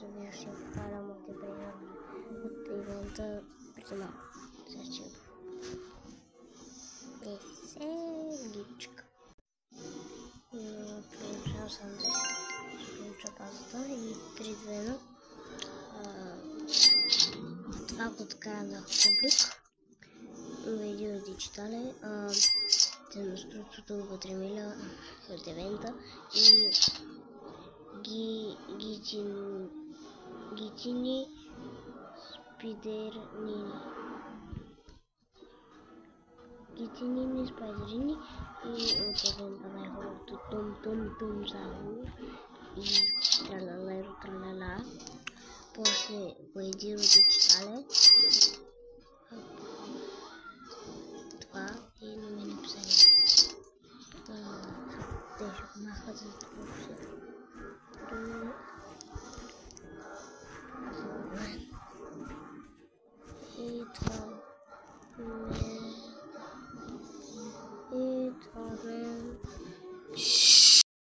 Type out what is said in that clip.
ви ще покажа мултиплеер от ивента преди малко. Зачем? Веселичка. Получил съм да ще получа базата и 3-2-1. Това го казах публик. Видео дигитале. Ценноструцото го 3 миля от евента и гитини спайдерини и от евента най-хубавото Том Заху и тралала. После Видео дигитале. Това и на мен написали. Те ще махат за това все. И това